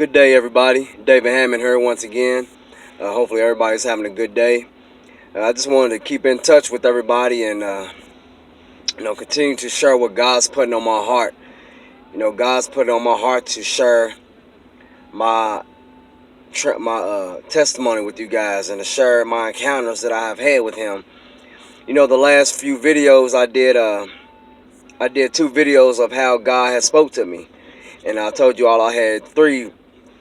Good day, everybody. David Hammond here once again. Hopefully, everybody's having a good day. I just wanted to keep in touch with everybody and continue to share what God's putting on my heart. God's putting on my heart to share my testimony with you guys and to share my encounters that I have had with Him. The last few videos I did 2 videos of how God has spoke to me, and I told you all I had three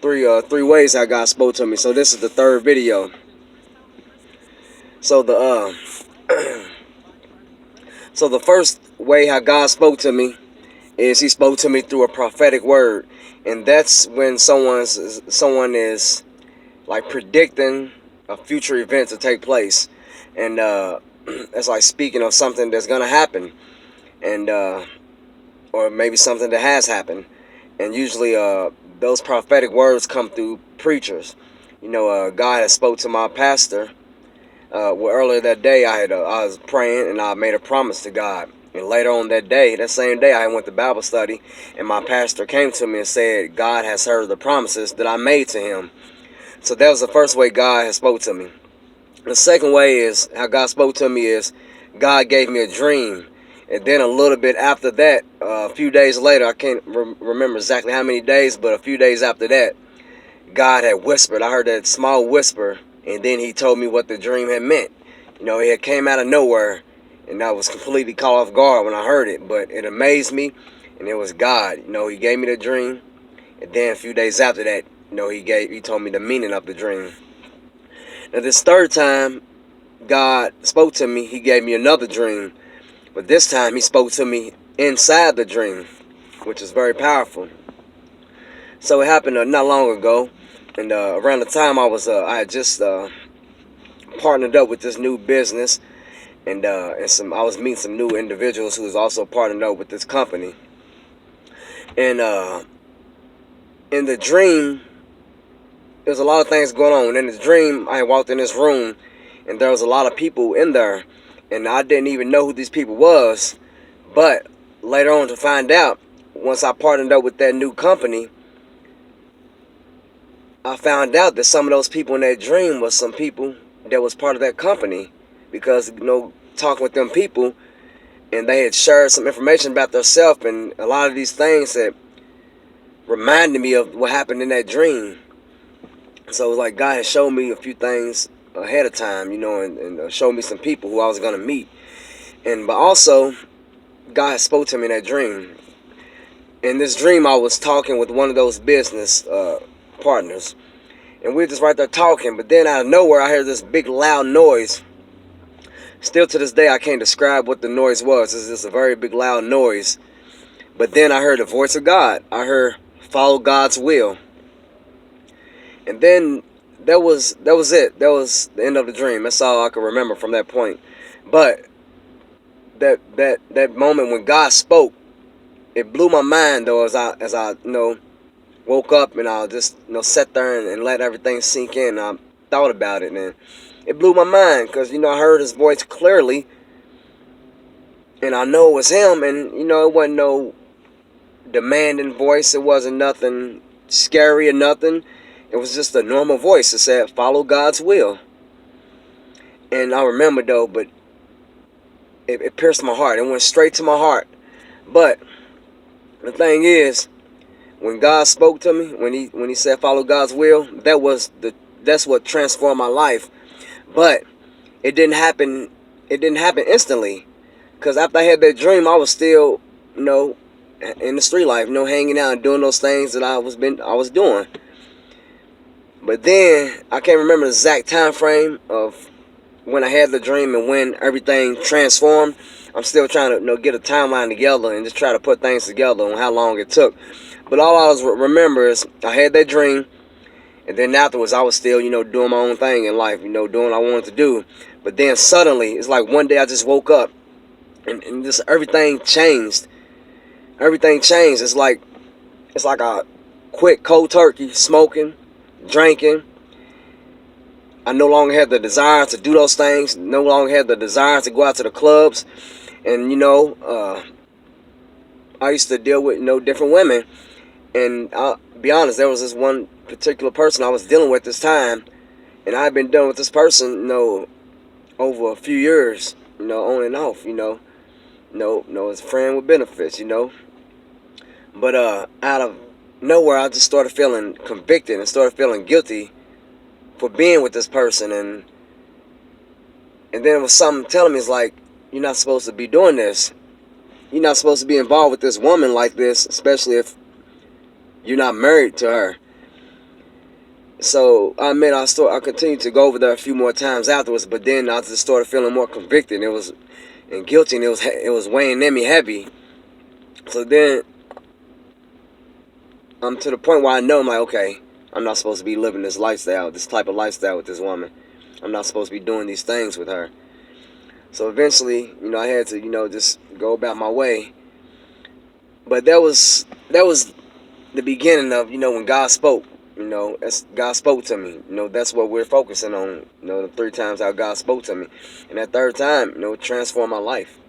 ways how God spoke to me. So this is the 3rd video. So the first way how God spoke to me is He spoke to me through a prophetic word, and that's when someone is like predicting a future event to take place, and it's like speaking of something that's gonna happen, and or maybe something that has happened, and usually those prophetic words come through preachers. God has spoke to my pastor. Earlier that day, I was praying and I made a promise to God. And later on that same day, I went to Bible study, and my pastor came to me and said, God has heard the promises that I made to him. So that was the first way God has spoke to me. The second way is how God spoke to me is God gave me a dream. And then a little bit after that, a few days later, I can't remember exactly how many days, but a few days after that, God had whispered. I heard that small whisper, and then He told me what the dream had meant. It had came out of nowhere, and I was completely caught off guard when I heard it, but it amazed me, and it was God. He gave me the dream, and then a few days after that, He told me the meaning of the dream. Now this third time, God spoke to me. He gave me another dream, but this time He spoke to me inside the dream, which is very powerful. So it happened not long ago, and around the time I had just partnered up with this new business, and I was meeting some new individuals who was also partnered up with this company. And in the dream, there's a lot of things going on. In the dream, I walked in this room, and there was a lot of people in there, and I didn't even know who these people was. But later on to find out, once I partnered up with that new company, I found out that some of those people in that dream was some people that was part of that company, because talking with them people, and they had shared some information about themselves and a lot of these things that reminded me of what happened in that dream. So it was like God had showed me a few things ahead of time, and showed me some people who I was gonna meet, but also God had spoke to me in that dream. In this dream, I was talking with one of those business partners, and we were just right there talking, but then out of nowhere I heard this big loud noise. Still to this day I can't describe what the noise was. It's just a very big loud noise. But then I heard the voice of God. I heard, follow God's will. And then that was it. That was the end of the dream. That's all I can remember from that point. But that moment when God spoke, it blew my mind though, as I woke up, and I just sat there and let everything sink in. I thought about it, and it blew my mind, because I heard His voice clearly, and I know it was Him, and it wasn't no demanding voice. It wasn't nothing scary or nothing. It was just a normal voice that said, follow God's will. And I remember though, but it pierced my heart. It went straight to my heart. But the thing is, when God spoke to me, when he said follow God's will, that's what transformed my life. But it didn't happen instantly, because after I had that dream, I was still in the street life, hanging out and doing those things that I was doing. But then I can't remember the exact time frame of when I had the dream and when everything transformed. I'm still trying to get a timeline together and just try to put things together on how long it took. But all I remember is I had that dream, and then afterwards I was still doing my own thing in life, doing what I wanted to do. But then suddenly, it's like one day I just woke up, and just everything changed. Everything changed. It's like a quick cold turkey, smoking, drinking. I no longer had the desire to do those things. No longer had the desire to go out to the clubs. And I used to deal with different women, And I'll be honest, there was this one particular person I was dealing with this time, and I had been dealing with this person, over a few years, on and off, as a friend with benefits. But out of nowhere, I just started feeling convicted and started feeling guilty for being with this person, and then it was something telling me, it's like, you're not supposed to be doing this. You're not supposed to be involved with this woman like this, especially if you're not married to her. So I continued to go over there a few more times afterwards, but then I just started feeling more convicted. And guilty, and it was weighing in me heavy. So then I'm to the point where I know, I'm like, okay, I'm not supposed to be living this lifestyle, this type of lifestyle with this woman. I'm not supposed to be doing these things with her. So eventually, I had to, just go about my way. But that was the beginning of, when God spoke. God spoke to me. That's what we're focusing on. The 3 times how God spoke to me, and that third time, it transformed my life.